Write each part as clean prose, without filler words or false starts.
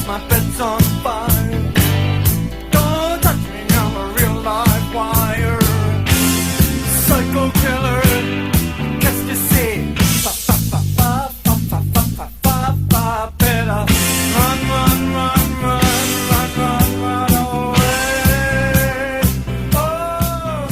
my bed's on fire. Don't touch me, I'm a real live wire. Psycho killer, cast you see. Better run, run, run, run, run, run, run away. Oh.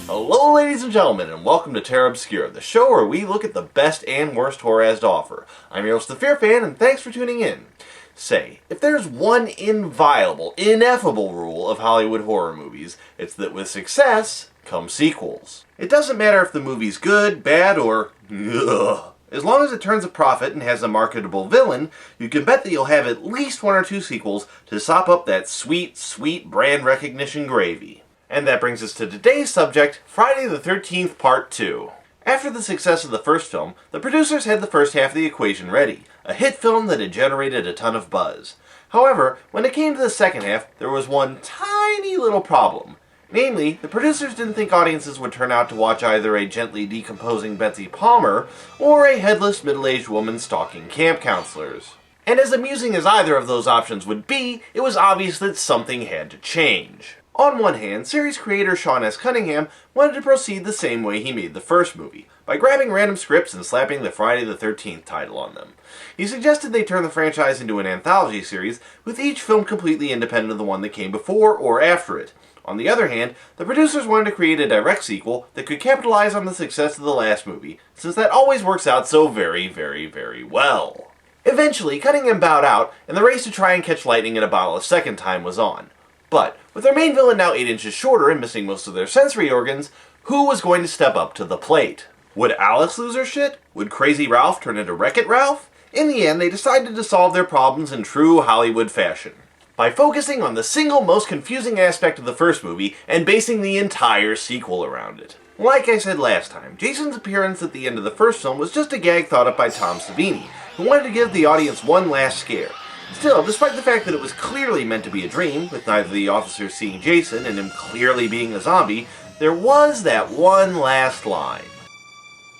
Hello ladies and gentlemen, and welcome to Terror Obscura, the show where we look at the best and worst horror has to offer. I'm your host, the Fear Fan, and thanks for tuning in. Say, if there's one inviolable, ineffable rule of Hollywood horror movies, it's that with success come sequels. It doesn't matter if the movie's good, bad, or ugh. As long as it turns a profit and has a marketable villain, you can bet that you'll have at least one or two sequels to sop up that sweet, sweet brand recognition gravy. And that brings us to today's subject, Friday the 13th Part 2. After the success of the first film, the producers had the first half of the equation ready, a hit film that had generated a ton of buzz. However, when it came to the second half, there was one tiny little problem. Namely, the producers didn't think audiences would turn out to watch either a gently decomposing Betsy Palmer or a headless middle-aged woman stalking camp counselors. And as amusing as either of those options would be, it was obvious that something had to change. On one hand, series creator Sean S. Cunningham wanted to proceed the same way he made the first movie, by grabbing random scripts and slapping the Friday the 13th title on them. He suggested they turn the franchise into an anthology series, with each film completely independent of the one that came before or after it. On the other hand, the producers wanted to create a direct sequel that could capitalize on the success of the last movie, since that always works out so very, very, very well. Eventually, Cunningham bowed out, and the race to try and catch lightning in a bottle a second time was on. But, with their main villain now 8 inches shorter and missing most of their sensory organs, who was going to step up to the plate? Would Alice lose her shit? Would Crazy Ralph turn into Wreck-It Ralph? In the end, they decided to solve their problems in true Hollywood fashion, by focusing on the single most confusing aspect of the first movie and basing the entire sequel around it. Like I said last time, Jason's appearance at the end of the first film was just a gag thought up by Tom Savini, who wanted to give the audience one last scare. Still, despite the fact that it was clearly meant to be a dream, with neither the officers seeing Jason and him clearly being a zombie, there was that one last line.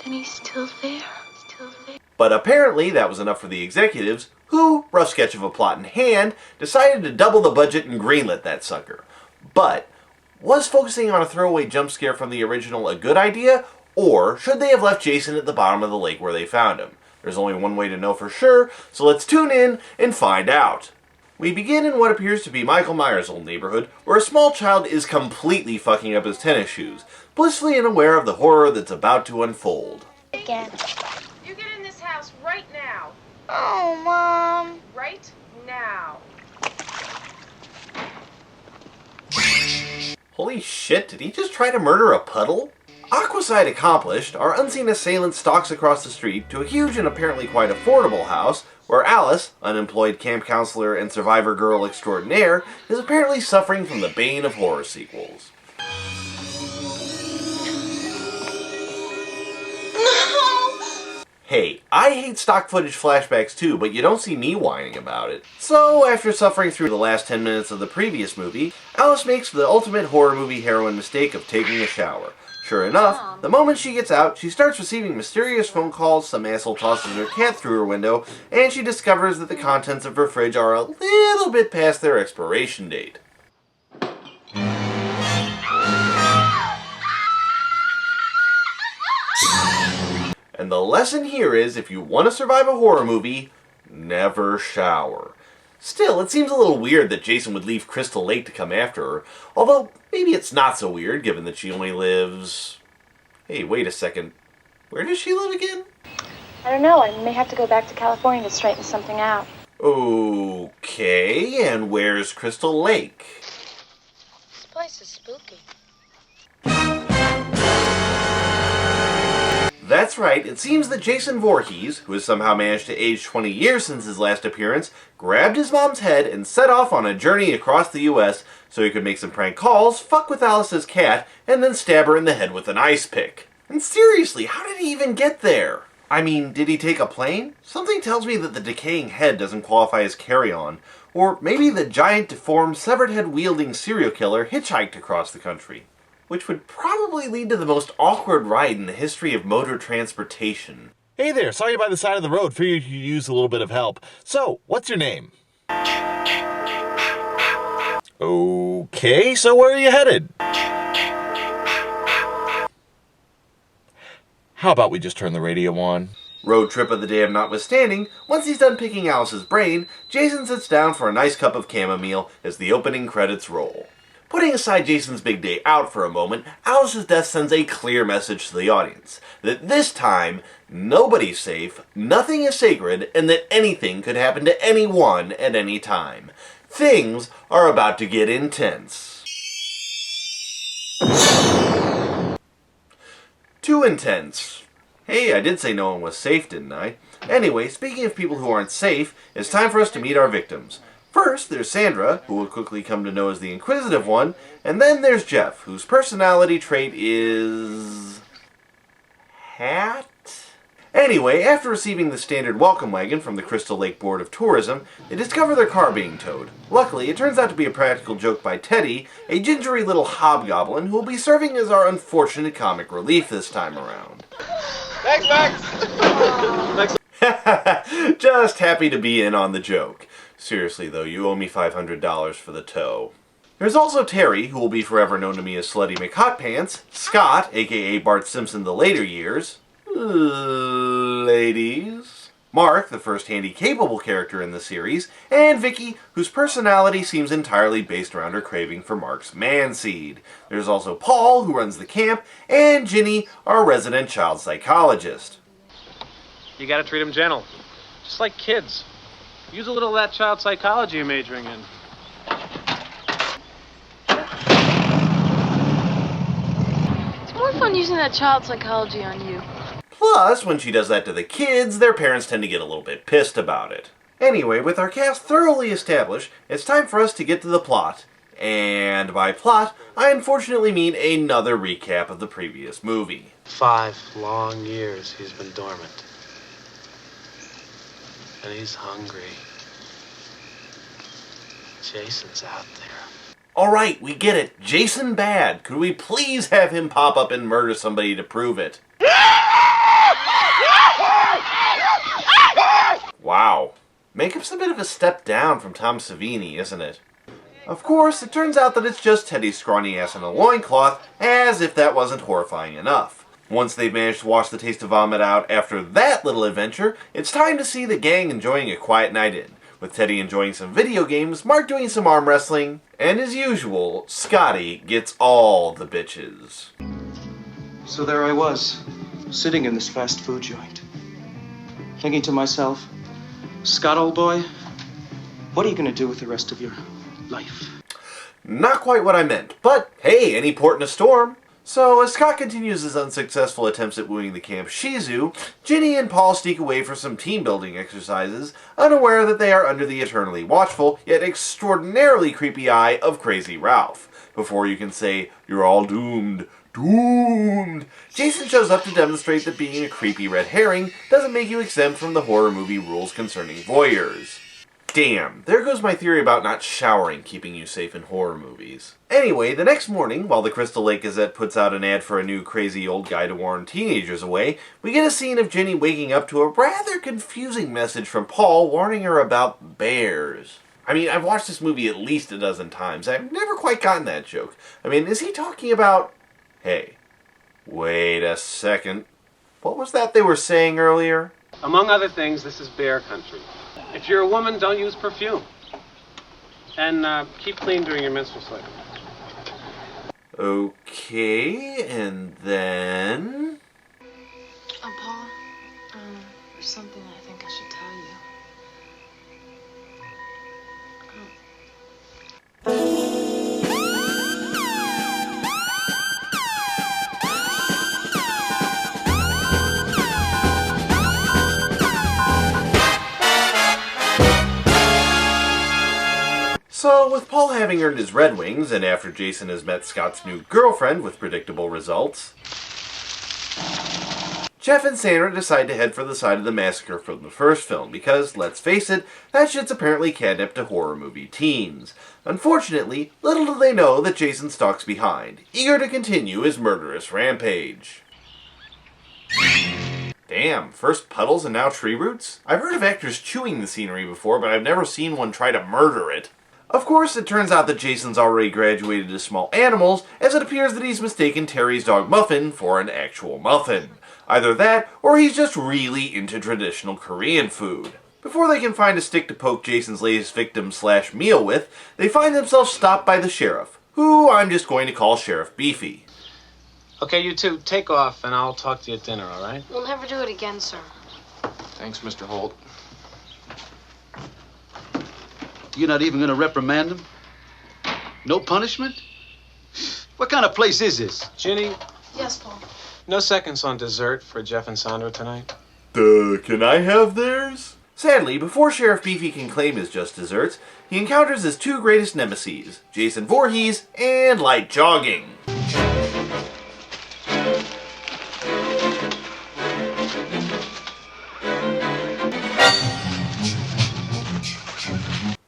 And he's still there. But apparently that was enough for the executives, who, rough sketch of a plot in hand, decided to double the budget and greenlit that sucker. But, was focusing on a throwaway jump scare from the original a good idea, or should they have left Jason at the bottom of the lake where they found him? There's only one way to know for sure, so let's tune in and find out. We begin in what appears to be Michael Myers' old neighborhood, where a small child is completely fucking up his tennis shoes, blissfully unaware of the horror that's about to unfold. Again. You get in this house right now. Oh, Mom. Right now. Holy shit, did he just try to murder a puddle? Aquaside accomplished, our unseen assailant stalks across the street to a huge and apparently quite affordable house, where Alice, unemployed camp counselor and survivor girl extraordinaire, is apparently suffering from the bane of horror sequels. Hey, I hate stock footage flashbacks too, but you don't see me whining about it. So, after suffering through the last 10 minutes of the previous movie, Alice makes the ultimate horror movie heroine mistake of taking a shower. Sure enough, the moment she gets out, she starts receiving mysterious phone calls, some asshole tosses her cat through her window, and she discovers that the contents of her fridge are a little bit past their expiration date. And the lesson here is, if you want to survive a horror movie, never shower. Still, it seems a little weird that Jason would leave Crystal Lake to come after her, although maybe it's not so weird given that she only lives... Hey, wait a second. Where does she live again? I don't know. I may have to go back to California to straighten something out. Okay, and where's Crystal Lake? This place is spooky. That's right, it seems that Jason Voorhees, who has somehow managed to age 20 years since his last appearance, grabbed his mom's head and set off on a journey across the US so he could make some prank calls, fuck with Alice's cat, and then stab her in the head with an ice pick. And seriously, how did he even get there? I mean, did he take a plane? Something tells me that the decaying head doesn't qualify as carry-on, or maybe the giant, deformed, severed head-wielding serial killer hitchhiked across the country. Which would probably lead to the most awkward ride in the history of motor transportation. Hey there, saw you by the side of the road, figured you could use a little bit of help. So, what's your name? Okay, so where are you headed? How about we just turn the radio on? Road trip of the damn notwithstanding, once he's done picking Alice's brain, Jason sits down for a nice cup of chamomile as the opening credits roll. Putting aside Jason's big day out for a moment, Alice's death sends a clear message to the audience that this time, nobody's safe, nothing is sacred, and that anything could happen to anyone at any time. Things are about to get intense. Too intense. Hey, I did say no one was safe, didn't I? Anyway, speaking of people who aren't safe, it's time for us to meet our victims. First, there's Sandra, who will quickly come to know as the inquisitive one, and then there's Jeff, whose personality trait is... hat? Anyway, after receiving the standard welcome wagon from the Crystal Lake Board of Tourism, they discover their car being towed. Luckily, it turns out to be a practical joke by Teddy, a gingery little hobgoblin who will be serving as our unfortunate comic relief this time around. Thanks, Max! Just happy to be in on the joke. Seriously, though, you owe me $500 for the tow. There's also Terry, who will be forever known to me as Slutty McHotpants, Scott, aka Bart Simpson the later years, ladies, Mark, the first handy-capable character in the series, and Vicky, whose personality seems entirely based around her craving for Mark's man-seed. There's also Paul, who runs the camp, and Ginny, our resident child psychologist. You gotta treat them gentle. Just like kids. Use a little of that child psychology you're majoring in. It's more fun using that child psychology on you. Plus, when she does that to the kids, their parents tend to get a little bit pissed about it. Anyway, with our cast thoroughly established, it's time for us to get to the plot. And by plot, I unfortunately mean another recap of the previous movie. 5 long years he's been dormant. And he's hungry. Jason's out there. Alright, we get it. Jason bad. Could we please have him pop up and murder somebody to prove it? Wow. Makeup's a bit of a step down from Tom Savini, isn't it? Of course, it turns out that it's just Teddy's scrawny ass in a loincloth, as if that wasn't horrifying enough. Once they've managed to wash the taste of vomit out after that little adventure, it's time to see the gang enjoying a quiet night in, with Teddy enjoying some video games, Mark doing some arm wrestling, and as usual, Scotty gets all the bitches. So there I was, sitting in this fast food joint, thinking to myself, Scott, old boy, what are you going to do with the rest of your life? Not quite what I meant, but hey, any port in a storm. So, as Scott continues his unsuccessful attempts at wooing the camp shi-tzu, Ginny and Paul sneak away for some team-building exercises, unaware that they are under the eternally watchful, yet extraordinarily creepy eye of Crazy Ralph. Before you can say, you're all doomed, doomed, Jason shows up to demonstrate that being a creepy red herring doesn't make you exempt from the horror movie rules concerning voyeurs. Damn, there goes my theory about not showering keeping you safe in horror movies. Anyway, the next morning, while the Crystal Lake Gazette puts out an ad for a new crazy old guy to warn teenagers away, we get a scene of Ginny waking up to a rather confusing message from Paul warning her about bears. I mean, I've watched this movie at least a dozen times. I've never quite gotten that joke. I mean, is he talking about... Hey, wait a second. What was that they were saying earlier? Among other things, this is bear country. If you're a woman, don't use perfume. And keep clean during your menstrual cycle. Okay, and then... Paul, there's something I think I should tell you. So, with Paul having earned his Red Wings, and after Jason has met Scott's new girlfriend with predictable results, Jeff and Sandra decide to head for the side of the massacre from the first film because, let's face it, that shit's apparently catnip to horror movie teens. Unfortunately, little do they know that Jason stalks behind, eager to continue his murderous rampage. Damn, first puddles and now tree roots? I've heard of actors chewing the scenery before, but I've never seen one try to murder it. Of course, it turns out that Jason's already graduated to small animals, as it appears that he's mistaken Terry's dog Muffin for an actual muffin. Either that, or he's just really into traditional Korean food. Before they can find a stick to poke Jason's latest victim/meal with, they find themselves stopped by the sheriff, who I'm just going to call Sheriff Beefy. Okay, you two, take off, and I'll talk to you at dinner, all right? We'll never do it again, sir. Thanks, Mr. Holt. You're not even gonna reprimand him? No punishment? What kind of place is this? Ginny, Yes, Paul. no seconds on dessert for Jeff and Sandra tonight? Can I have theirs? Sadly, before Sheriff Beefy can claim his just desserts, he encounters his two greatest nemeses, Jason Voorhees and Light Jogging.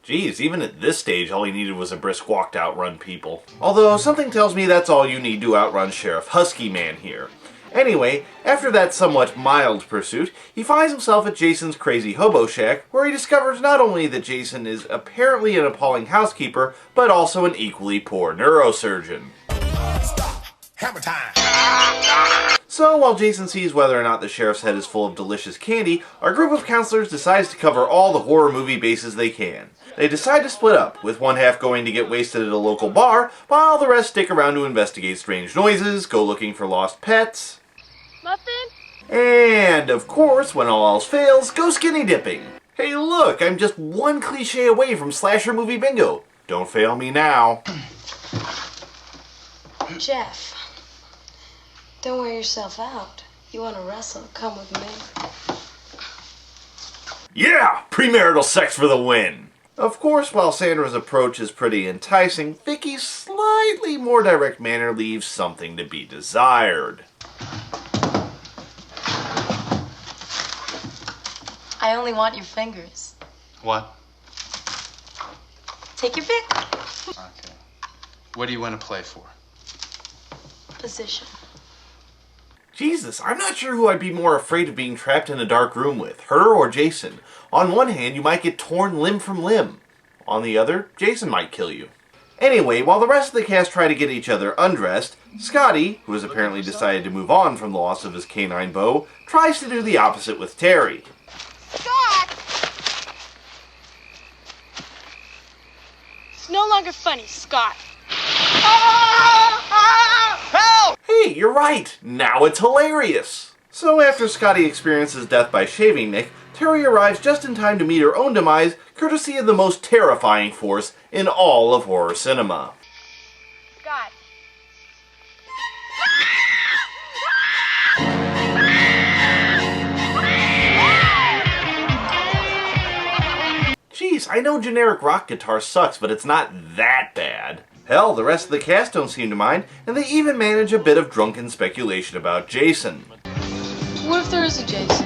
Geez, even at this stage, all he needed was a brisk walk to outrun people. Although, something tells me that's all you need to outrun Sheriff Husky Man here. Anyway, after that somewhat mild pursuit, he finds himself at Jason's crazy hobo shack, where he discovers not only that Jason is apparently an appalling housekeeper, but also an equally poor neurosurgeon. Stop. Hammer time. So, while Jason sees whether or not the sheriff's head is full of delicious candy, our group of counselors decides to cover all the horror movie bases they can. They decide to split up, with one half going to get wasted at a local bar, while the rest stick around to investigate strange noises, go looking for lost pets, Muffin? and, of course, when all else fails, go skinny dipping. Hey look, I'm just one cliche away from slasher movie bingo. Don't fail me now. Jeff, don't wear yourself out. You want to wrestle? Come with me. Yeah! Premarital sex for the win! Of course, while Sandra's approach is pretty enticing, Vicky's slightly more direct manner leaves something to be desired. I only want your fingers. What? Take your pick. Okay. What do you want to play for? Position. Jesus, I'm not sure who I'd be more afraid of being trapped in a dark room with, her or Jason. On one hand, you might get torn limb from limb. On the other, Jason might kill you. Anyway, while the rest of the cast try to get each other undressed, Scotty, who has apparently decided to move on from the loss of his canine beau, tries to do the opposite with Terry. Scott! It's no longer funny, Scott. Hey, you're right! Now it's hilarious! So after Scotty experiences death by shaving Nick, Terry arrives just in time to meet her own demise, courtesy of the most terrifying force in all of horror cinema. Scott. Jeez, I know generic rock guitar sucks, but it's not that bad. Hell, the rest of the cast don't seem to mind, and they even manage a bit of drunken speculation about Jason. What if there is a Jason?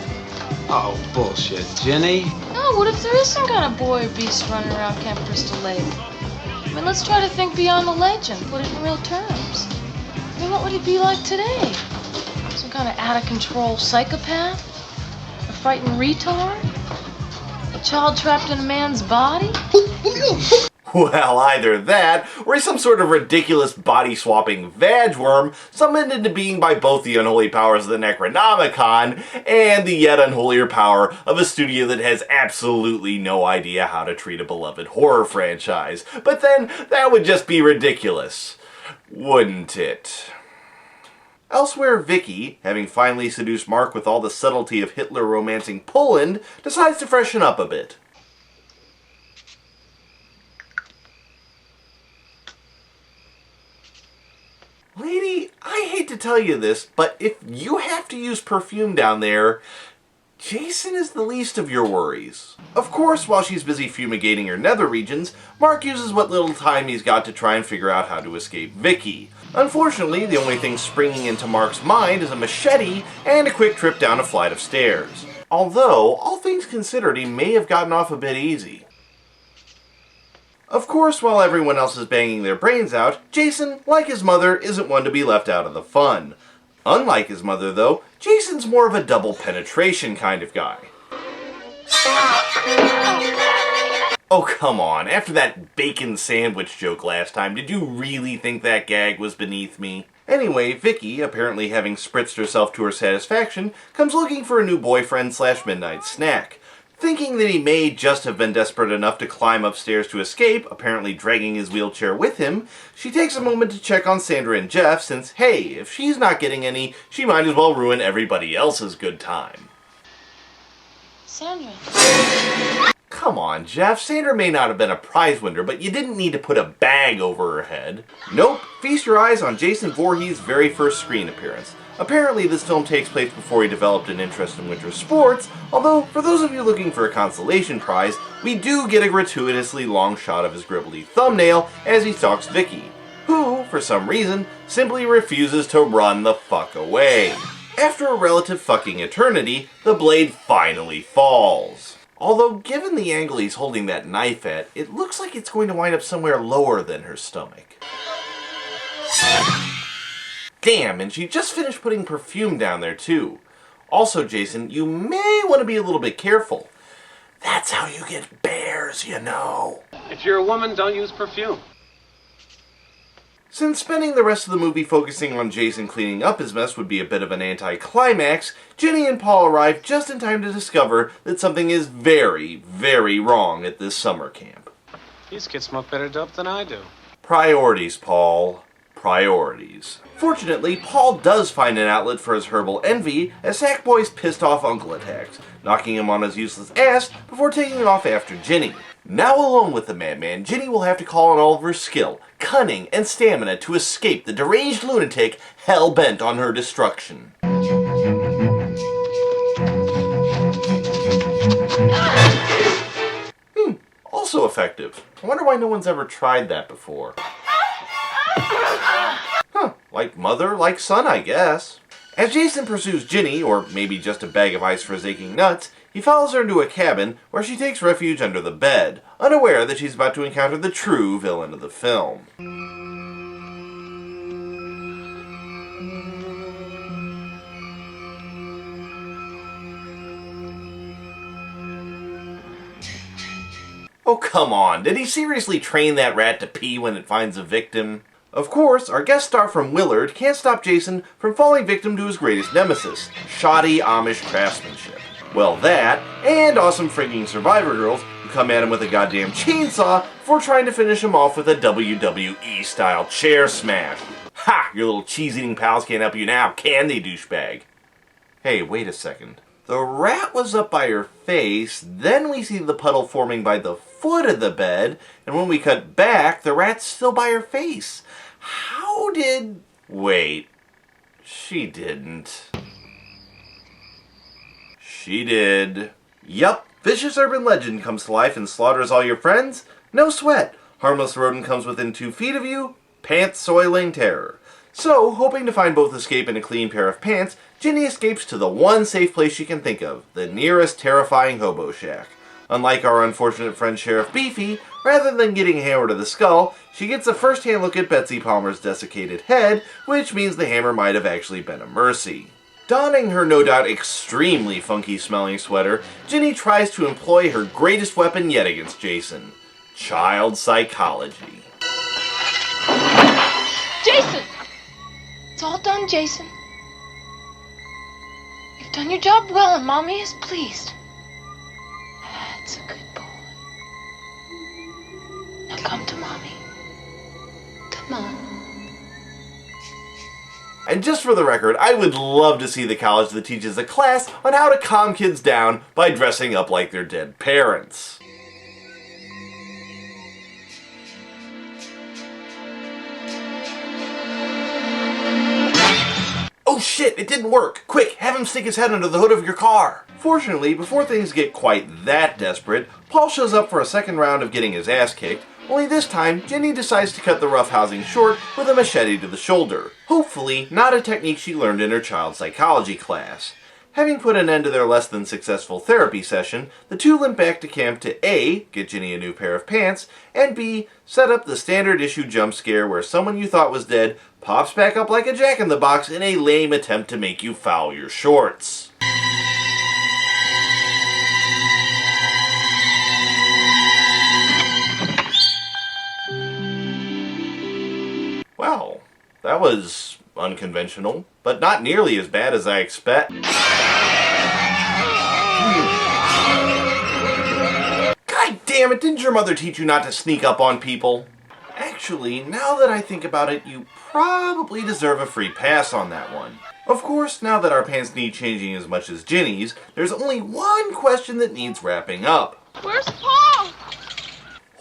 Oh, bullshit, Ginny. No, what if there is some kind of boy or beast running around Camp Crystal Lake? I mean, let's try to think beyond the legend, put it in real terms. I mean, what would he be like today? Some kind of out-of-control psychopath? A frightened retard? A child trapped in a man's body? Well, either that, or he's some sort of ridiculous body-swapping vag worm summoned into being by both the unholy powers of the Necronomicon and the yet unholier power of a studio that has absolutely no idea how to treat a beloved horror franchise. But then, that would just be ridiculous, wouldn't it? Elsewhere, Vicky, having finally seduced Mark with all the subtlety of Hitler romancing Poland, decides to freshen up a bit. Lady, I hate to tell you this, but if you have to use perfume down there, Jason is the least of your worries. Of course, while she's busy fumigating her nether regions, Mark uses what little time he's got to try and figure out how to escape Vicky. Unfortunately, the only thing springing into Mark's mind is a machete and a quick trip down a flight of stairs. Although, all things considered, he may have gotten off a bit easy. Of course, while everyone else is banging their brains out, Jason, like his mother, isn't one to be left out of the fun. Unlike his mother, though, Jason's more of a double penetration kind of guy. Oh, come on. After that bacon sandwich joke last time, did you really think that gag was beneath me? Anyway, Vicky, apparently having spritzed herself to her satisfaction, comes looking for a new boyfriend/midnight snack. Thinking that he may just have been desperate enough to climb upstairs to escape, apparently dragging his wheelchair with him, she takes a moment to check on Sandra and Jeff since, hey, if she's not getting any, she might as well ruin everybody else's good time. Sandra. Come on, Jeff. Sandra may not have been a prize winner, but you didn't need to put a bag over her head. Nope. Feast your eyes on Jason Voorhees' very first screen appearance. Apparently, this film takes place before he developed an interest in winter sports, although, for those of you looking for a consolation prize, we do get a gratuitously long shot of his gribbly thumbnail as he stalks Vicky, who, for some reason, simply refuses to run the fuck away. After a relative fucking eternity, the blade finally falls. Although, given the angle he's holding that knife at, it looks like it's going to wind up somewhere lower than her stomach. Damn, and she just finished putting perfume down there too. Also, Jason, you may want to be a little bit careful. That's how you get bears, you know. If you're a woman, don't use perfume. Since spending the rest of the movie focusing on Jason cleaning up his mess would be a bit of an anticlimax, Ginny and Paul arrive just in time to discover that something is very, very wrong at this summer camp. These kids smoke better dope than I do. Priorities, Paul. Priorities. Fortunately, Paul does find an outlet for his herbal envy as Sackboy's pissed off uncle attacks, knocking him on his useless ass before taking off after Ginny. Now alone with the madman, Ginny will have to call on all of her skill, cunning, and stamina to escape the deranged lunatic hell-bent on her destruction. Also effective. I wonder why no one's ever tried that before. Huh, like mother, like son, I guess. As Jason pursues Ginny, or maybe just a bag of ice for his aching nuts, he follows her into a cabin where she takes refuge under the bed, unaware that she's about to encounter the true villain of the film. Oh, come on. Did he seriously train that rat to pee when it finds a victim? Of course, our guest star from Willard can't stop Jason from falling victim to his greatest nemesis, shoddy Amish craftsmanship. Well, that, and awesome frigging Survivor girls who come at him with a goddamn chainsaw before trying to finish him off with a WWE-style chair smash. Ha! Your little cheese-eating pals can't help you now, can they, douchebag? Hey, wait a second. The rat was up by her face, then we see the puddle forming by the foot of the bed, and when we cut back, the rat's still by her face. How did... Wait. She didn't. She did. Yup, vicious urban legend comes to life and slaughters all your friends. No sweat. Harmless rodent comes within 2 feet of you. Pants soiling terror. So, hoping to find both escape and a clean pair of pants, Ginny escapes to the one safe place she can think of, the nearest terrifying hobo shack. Unlike our unfortunate friend Sheriff Beefy, rather than getting a hammer to the skull, she gets a first-hand look at Betsy Palmer's desiccated head, which means the hammer might have actually been a mercy. Donning her no doubt extremely funky-smelling sweater, Ginny tries to employ her greatest weapon yet against Jason: child psychology. Jason! It's all done, Jason. You've done your job well, and Mommy is pleased. That's a good boy. Now come to Mommy. Come on. And just for the record, I would love to see the college that teaches a class on how to calm kids down by dressing up like their dead parents. Oh shit, it didn't work! Quick, have him stick his head under the hood of your car! Fortunately, before things get quite that desperate, Paul shows up for a second round of getting his ass kicked, only this time, Ginny decides to cut the roughhousing short with a machete to the shoulder. Hopefully, not a technique she learned in her child psychology class. Having put an end to their less than successful therapy session, the two limp back to camp to A. get Ginny a new pair of pants, and B. set up the standard issue jump scare where someone you thought was dead pops back up like a jack-in-the-box in a lame attempt to make you foul your shorts. Well, that was unconventional, but not nearly as bad as I expect. God damn it, didn't your mother teach you not to sneak up on people? Actually, now that I think about it, you probably deserve a free pass on that one. Of course, now that our pants need changing as much as Ginny's, there's only one question that needs wrapping up. Where's Paul?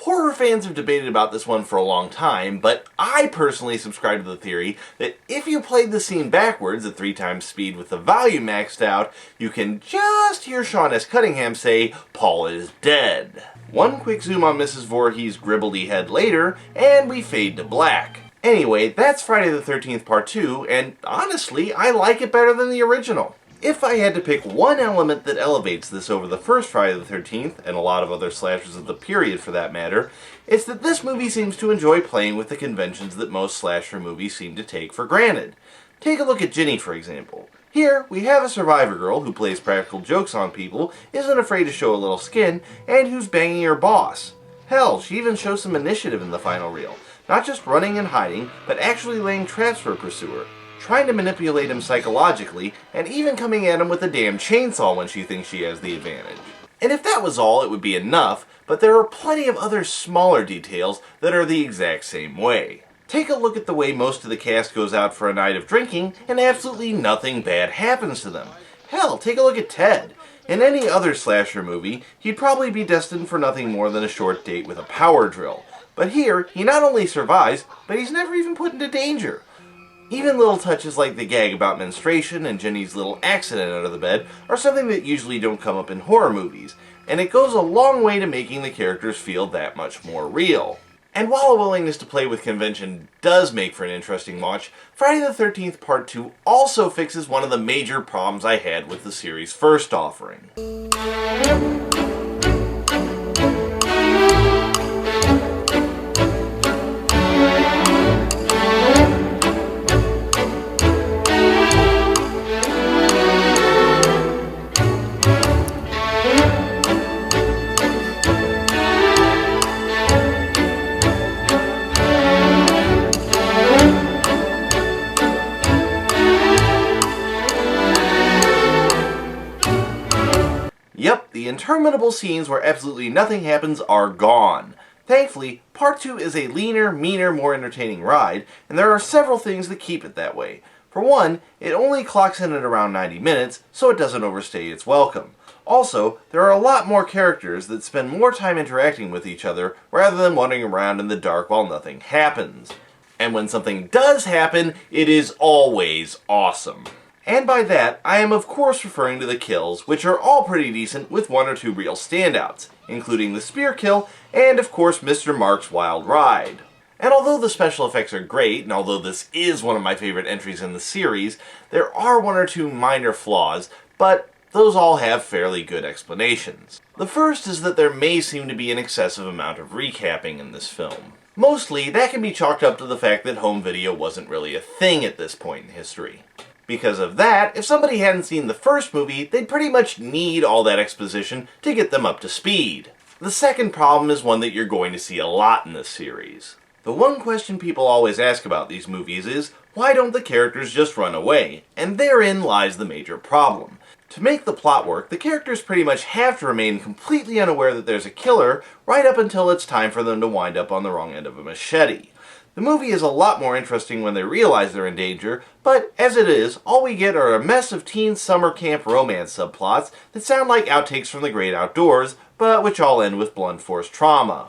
Horror fans have debated about this one for a long time, but I personally subscribe to the theory that if you played the scene backwards at 3 times speed with the volume maxed out, you can just hear Sean S. Cunningham say, "Paul is dead." One quick zoom on Mrs. Voorhees' gribbledy head later, and we fade to black. Anyway, that's Friday the 13th Part 2, and honestly, I like it better than the original. If I had to pick one element that elevates this over the first Friday the 13th, and a lot of other slashers of the period for that matter, it's that this movie seems to enjoy playing with the conventions that most slasher movies seem to take for granted. Take a look at Ginny, for example. Here, we have a survivor girl who plays practical jokes on people, isn't afraid to show a little skin, and who's banging her boss. Hell, she even shows some initiative in the final reel. Not just running and hiding, but actually laying traps for her pursuer, trying to manipulate him psychologically, and even coming at him with a damn chainsaw when she thinks she has the advantage. And if that was all, it would be enough, but there are plenty of other smaller details that are the exact same way. Take a look at the way most of the cast goes out for a night of drinking, and absolutely nothing bad happens to them. Hell, take a look at Ted. In any other slasher movie, he'd probably be destined for nothing more than a short date with a power drill. But here, he not only survives, but he's never even put into danger. Even little touches like the gag about menstruation and Jenny's little accident under the bed are something that usually don't come up in horror movies, and it goes a long way to making the characters feel that much more real. And while a willingness to play with convention does make for an interesting watch, Friday the 13th Part 2 also fixes one of the major problems I had with the series' first offering. Yep, the interminable scenes where absolutely nothing happens are gone. Thankfully, Part 2 is a leaner, meaner, more entertaining ride, and there are several things that keep it that way. For one, it only clocks in at around 90 minutes, so it doesn't overstay its welcome. Also, there are a lot more characters that spend more time interacting with each other rather than wandering around in the dark while nothing happens. And when something does happen, it is always awesome. And by that, I am of course referring to the kills, which are all pretty decent with 1 or 2 real standouts, including the spear kill, and of course Mr. Mark's wild ride. And although the special effects are great, and although this is one of my favorite entries in the series, there are 1 or 2 minor flaws, but those all have fairly good explanations. The first is that there may seem to be an excessive amount of recapping in this film. Mostly, that can be chalked up to the fact that home video wasn't really a thing at this point in history. Because of that, if somebody hadn't seen the first movie, they'd pretty much need all that exposition to get them up to speed. The second problem is one that you're going to see a lot in this series. The one question people always ask about these movies is, why don't the characters just run away? And therein lies the major problem. To make the plot work, the characters pretty much have to remain completely unaware that there's a killer right up until it's time for them to wind up on the wrong end of a machete. The movie is a lot more interesting when they realize they're in danger, but as it is, all we get are a mess of teen summer camp romance subplots that sound like outtakes from the great outdoors, but which all end with blunt force trauma.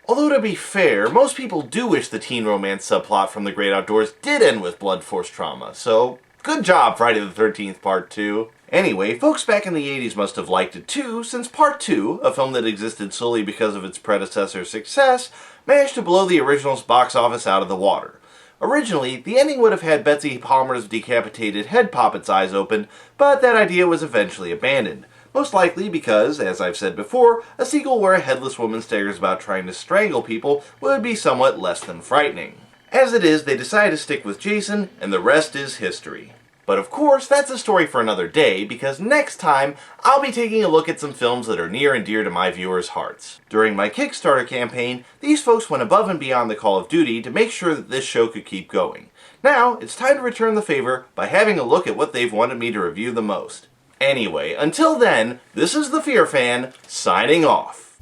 Although to be fair, most people do wish the teen romance subplot from the great outdoors did end with blunt force trauma, so good job Friday the 13th Part 2. Anyway, folks back in the 80s must have liked it too, since Part 2, a film that existed solely because of its predecessor's success, managed to blow the original's box office out of the water. Originally, the ending would have had Betsy Palmer's decapitated head pop its eyes open, but that idea was eventually abandoned. Most likely because, as I've said before, a sequel where a headless woman staggers about trying to strangle people would be somewhat less than frightening. As it is, they decided to stick with Jason, and the rest is history. But of course, that's a story for another day, because next time, I'll be taking a look at some films that are near and dear to my viewers' hearts. During my Kickstarter campaign, these folks went above and beyond the call of duty to make sure that this show could keep going. Now, it's time to return the favor by having a look at what they've wanted me to review the most. Anyway, until then, this is the Fear Fan, signing off.